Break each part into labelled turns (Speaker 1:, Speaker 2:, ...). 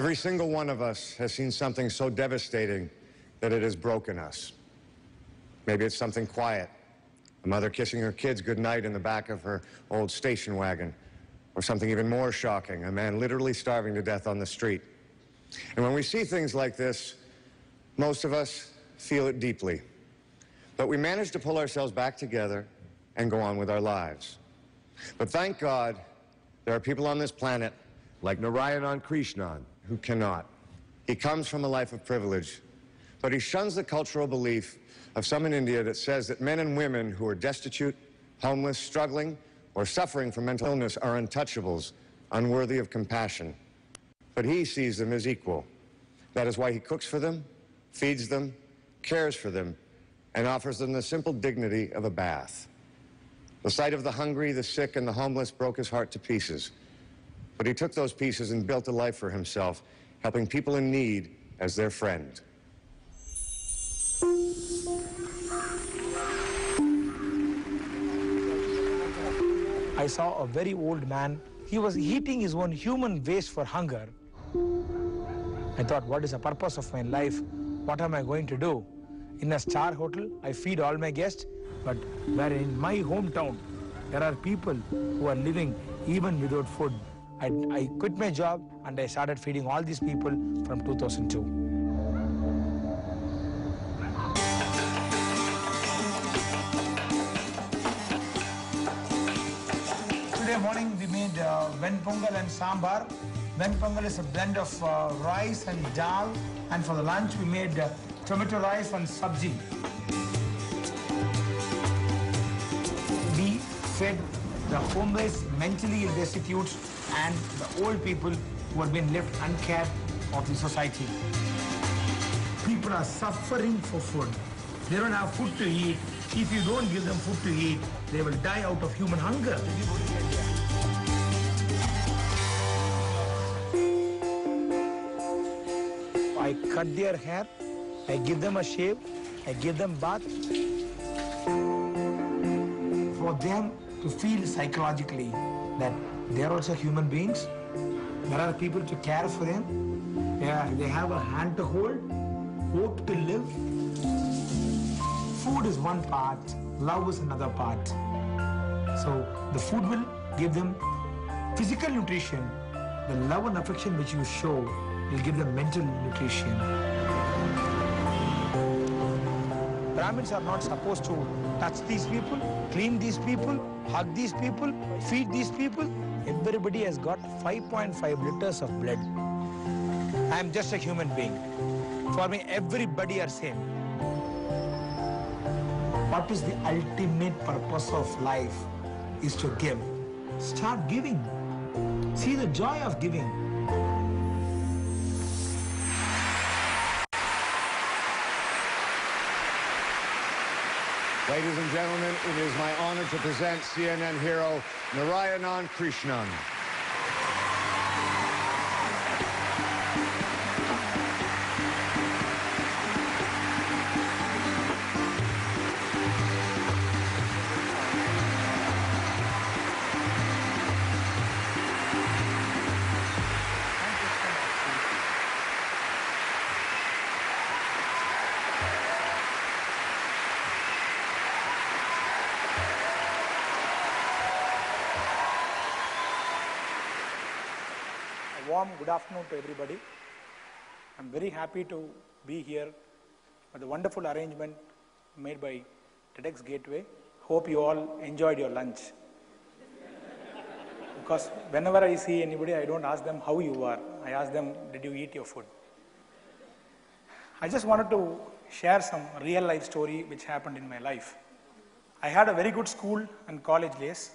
Speaker 1: Every single one of us has seen something so devastating that it has broken us. Maybe it's something quiet, a mother kissing her kids goodnight in the back of her old station wagon, or something even more shocking, a man literally starving to death on the street. And when we see things like this, most of us feel it deeply. But we manage to pull ourselves back together and go on with our lives. But thank God, there are people on this planet, like Narayanan Krishnan, who cannot. He comes from a life of privilege, but he shuns the cultural belief of some in India that says that men and women who are destitute, homeless, struggling, or suffering from mental illness are untouchables, unworthy of compassion. But he sees them as equal. That is why he cooks for them, feeds them, cares for them, and offers them the simple dignity of a bath. The sight of the hungry, the sick, and the homeless broke his heart to pieces. But he took those pieces and built a life for himself, helping people in need as their friend.
Speaker 2: I saw a very old man. He was eating his own human waste for hunger. I thought, what is the purpose of my life? What am I going to do? In a star hotel, I feed all my guests, but where in my hometown, there are people who are living even without food. I quit my job and I started feeding all these people from 2002. Today morning we made ven pongal and sambar. Ven pongal is a blend of rice and dal, and for the lunch we made tomato rice and sabji. We fed the homeless, mentally ill destitutes, and the old people who have been left uncared of the society. People are suffering for food. They don't have food to eat. If you don't give them food to eat, they will die out of human hunger. I cut their hair, I give them a shave, I give them bath. For them to feel psychologically that they are also human beings, there are people to care for them, they have a hand to hold, hope to live. Food is one part, love is another part. So the food will give them physical nutrition. The love and affection which you show will give them mental nutrition. Brahmins are not supposed to touch these people, clean these people, hug these people, feed these people. Everybody has got 5.5 liters of blood. I am just a human being. For me, everybody are same. What is the ultimate purpose of life? Is to give. Start giving. See the joy of giving.
Speaker 1: Ladies and gentlemen, it is my honor to present CNN hero Narayanan Krishnan.
Speaker 2: Warm good afternoon to everybody. I'm very happy to be here with the wonderful arrangement made by TedX Gateway. Hope you all enjoyed your lunch. Because whenever I see anybody, I don't ask them how you are. I ask them, did you eat your food? I just wanted to share some real life story which happened in my life. I had a very good school and college days.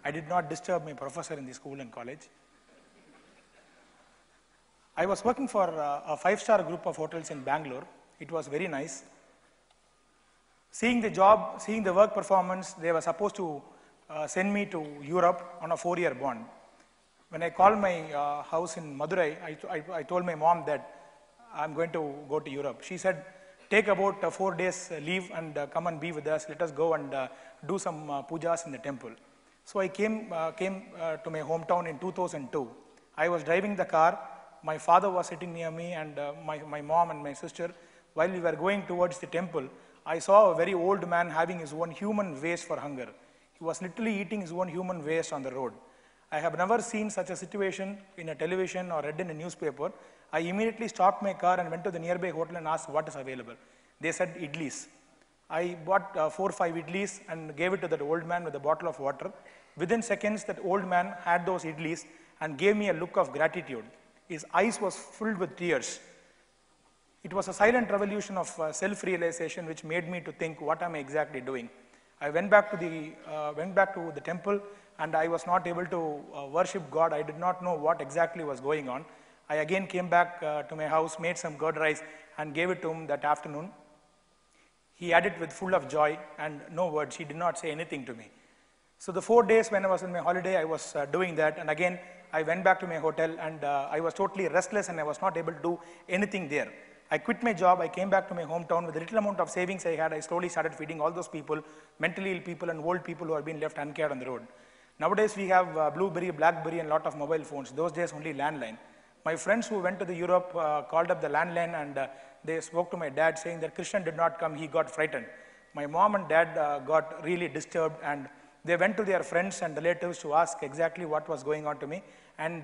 Speaker 2: I did not disturb my professor in the school and college. I was working for a 5-star group of hotels in Bangalore. It was very nice. Seeing the job, seeing the work performance, they were supposed to send me to Europe on a 4-year bond. When I called my house in Madurai, I told my mom that I'm going to go to Europe. She said, take about 4 days leave and come and be with us. Let us go and do some pujas in the temple. So I came to my hometown in 2002. I was driving the car. My father was sitting near me and my mom and my sister. While we were going towards the temple, I saw a very old man having his own human waste for hunger. He was literally eating his own human waste on the road. I have never seen such a situation in a television or read in a newspaper. I immediately stopped my car and went to the nearby hotel and asked what is available. They said idlis. I bought 4 or 5 idlis and gave it to that old man with a bottle of water. Within seconds, that old man had those idlis and gave me a look of gratitude. His eyes was filled with tears. It was a silent revolution of self-realization which made me to think, what am I exactly doing? I went back to the temple and I was not able to worship God. I did not know what exactly was going on. I again came back to my house, made some curd rice and gave it to him that afternoon. He had it with full of joy and no words. He did not say anything to me. So the 4 days when I was on my holiday, I was doing that. And again, I went back to my hotel and I was totally restless and I was not able to do anything there. I quit my job. I came back to my hometown with the little amount of savings I had. I slowly started feeding all those people, mentally ill people and old people who are being left uncared on the road. Nowadays, we have Blueberry, Blackberry and a lot of mobile phones. Those days, only landline. My friends who went to the Europe called up the landline and they spoke to my dad saying that Krishnan did not come, he got frightened. My mom and dad got really disturbed and they went to their friends and relatives to ask exactly what was going on to me. And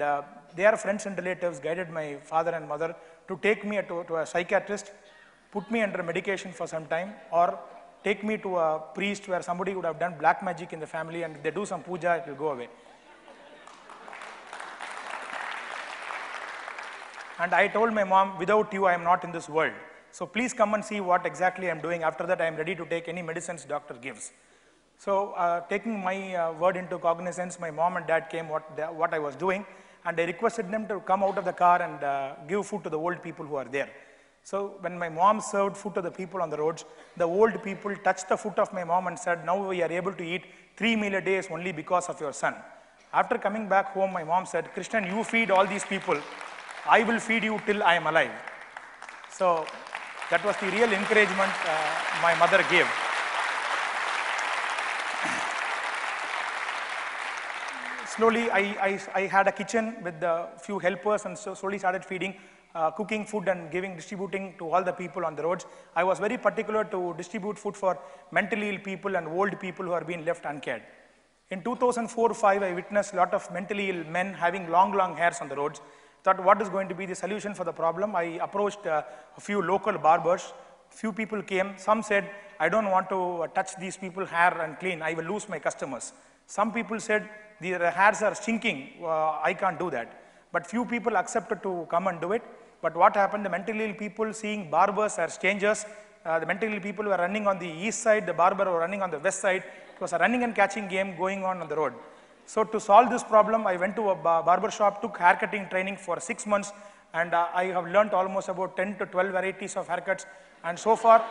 Speaker 2: their friends and relatives guided my father and mother to take me to a psychiatrist, put me under medication for some time, or take me to a priest where somebody would have done black magic in the family and if they do some puja, it will go away. And I told my mom, without you, I am not in this world. So please come and see what exactly I am doing. After that, I am ready to take any medicines doctor gives. So taking my word into cognizance, my mom and dad came what I was doing, and I requested them to come out of the car and give food to the old people who are there. So when my mom served food to the people on the roads, the old people touched the foot of my mom and said, now we are able to eat 3 meals a day only because of your son. After coming back home, my mom said, Krishnan, you feed all these people. I will feed you till I am alive. So that was the real encouragement my mother gave. Slowly, I had a kitchen with a few helpers and so slowly started feeding, cooking food and distributing to all the people on the roads. I was very particular to distribute food for mentally ill people and old people who are being left uncared. In 2004-05, I witnessed a lot of mentally ill men having long hairs on the roads. Thought what is going to be the solution for the problem. I approached a few local barbers. Few people came. Some said, I don't want to touch these people's hair and clean. I will lose my customers. Some people said, their hairs are stinking. I can't do that. But few people accepted to come and do it. But what happened, the mentally ill people seeing barbers as strangers. The mentally ill people were running on the east side. The barber were running on the west side. It was a running and catching game going on the road. So to solve this problem, I went to a barber shop, took haircutting training for 6 months, and I have learned almost about 10 to 12 varieties of haircuts. And so far,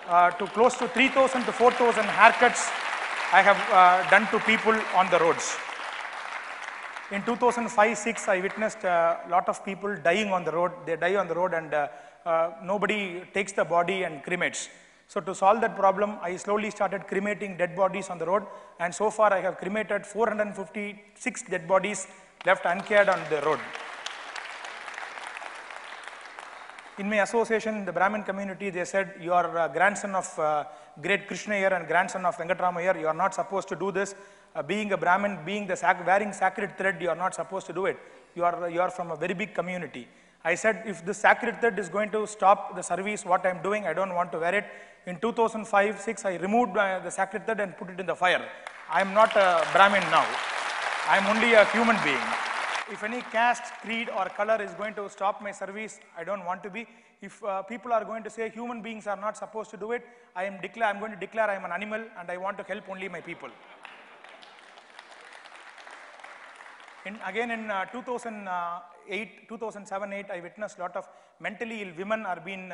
Speaker 2: to close to 3,000 to 4,000 haircuts I have done to people on the roads. In 2005-06, I witnessed a lot of people dying on the road. They die on the road and nobody takes the body and cremates. So to solve that problem, I slowly started cremating dead bodies on the road, and so far I have cremated 456 dead bodies left uncared on the road. In my association in the Brahmin community, they said, you are a grandson of great Krishna here and grandson of Venkatrama here, you are not supposed to do this. Being a Brahmin, wearing sacred thread, you are not supposed to do it. You are from a very big community. I said, if this sacred thread is going to stop the service, what I am doing, I don't want to wear it. In 2005-06, I removed the sacred thread and put it in the fire. I am not a Brahmin now. I am only a human being. If any caste, creed or color is going to stop my service, I don't want to be. If people are going to say human beings are not supposed to do it, I am going to declare I am an animal and I want to help only my people. Again in 2007-08, I witnessed a lot of mentally ill women are being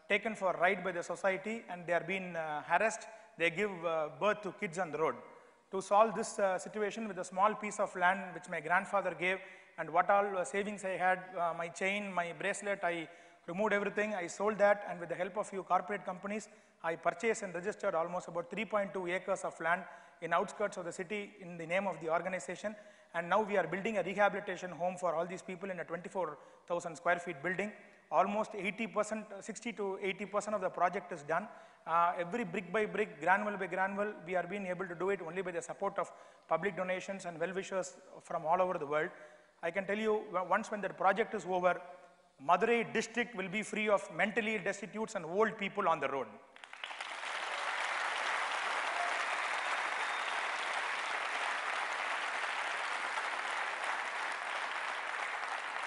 Speaker 2: taken for a ride by the society and they are being harassed. They give birth to kids on the road. To solve this situation with a small piece of land which my grandfather gave and what all savings I had, my chain, my bracelet, I removed everything, I sold that, and with the help of few corporate companies, I purchased and registered almost about 3.2 acres of land in outskirts of the city in the name of the organization. And now we are building a rehabilitation home for all these people in a 24,000 square feet building. Almost 80%, 60 to 80% of the project is done. Every brick by brick, granule by granule, we are being able to do it only by the support of public donations and well-wishers from all over the world. I can tell you, once when the project is over, Madurai district will be free of mentally destitute and old people on the road.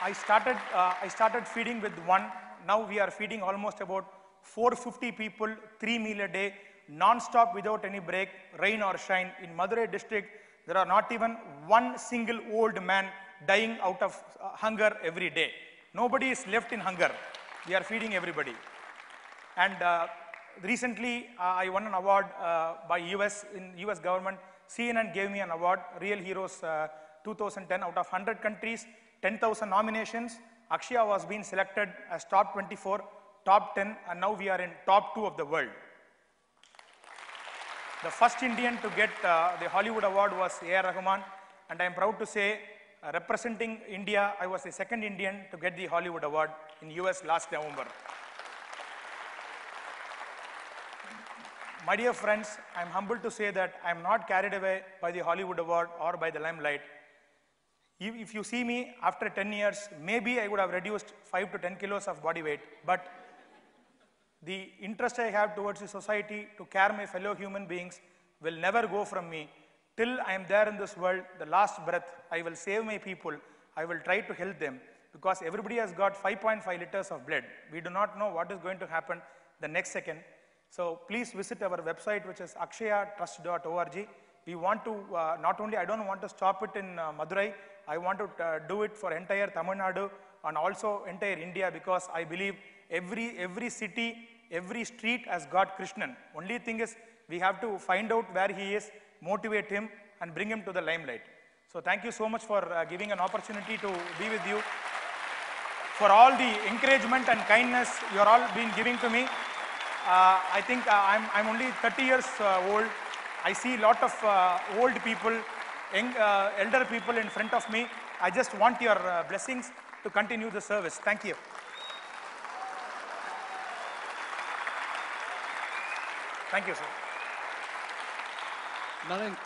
Speaker 2: I started feeding with one. Now we are feeding almost about 450 people, 3 meals a day, non-stop without any break, rain or shine. In Madurai district, there are not even one single old man dying out of hunger every day. Nobody is left in hunger. We are feeding everybody. And recently, I won an award by US government. CNN gave me an award, Real Heroes 2010, out of 100 countries, 10,000 nominations. Akshaya was being selected as top 24, top 10, and now we are in top 2 of the world. The first Indian to get the Hollywood award was A.R. Rahman, and I am proud to say, representing India, I was the second Indian to get the Hollywood award in US last November. My dear friends, I am humbled to say that I am not carried away by the Hollywood award or by the limelight. If you see me after 10 years, maybe I would have reduced 5 to 10 kilos of body weight, but the interest I have towards the society to care my fellow human beings will never go from me. Till I am there in this world, the last breath, I will save my people. I will try to help them because everybody has got 5.5 liters of blood. We do not know what is going to happen the next second. So please visit our website, which is akshayatrust.org. We want to, not only, I don't want to stop it in Madurai, I want to do it for entire Tamil Nadu and also entire India because I believe every city, every street has got Krishnan. Only thing is, we have to find out where he is, motivate him and bring him to the limelight. So thank you so much for giving an opportunity to be with you. For all the encouragement and kindness you are all been giving to me. I think I'm only 30 years old. I see a lot of old people, young, elder people in front of me. I just want your blessings to continue the service. Thank you. Thank you, sir.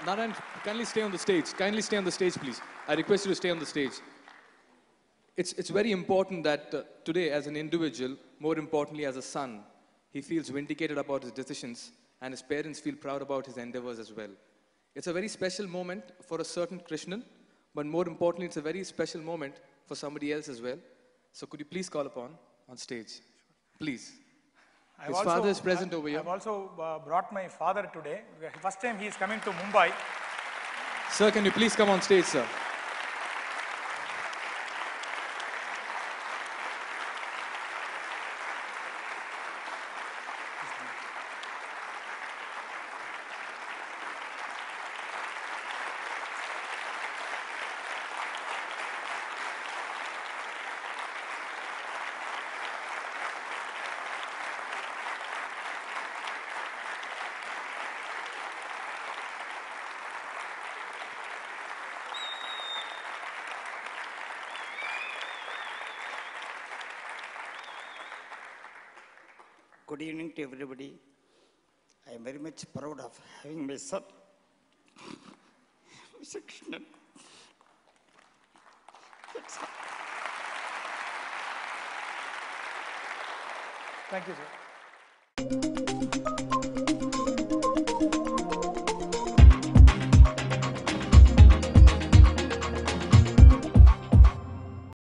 Speaker 3: Narayan, kindly stay on the stage. Kindly stay on the stage, please. I request you to stay on the stage. It's very important that today, as an individual, more importantly as a son, he feels vindicated about his decisions and his parents feel proud about his endeavors as well. It's a very special moment for a certain Krishnan, but more importantly, it's a very special moment for somebody else as well. So could you please call upon on stage? Please. His father is present over here.
Speaker 2: I've also brought my father today. First time he is coming to Mumbai.
Speaker 3: Sir, can you please come on stage, sir?
Speaker 4: Good evening to everybody. I am very much proud of having my son, Mr. Krishnan.
Speaker 2: Thank you, sir.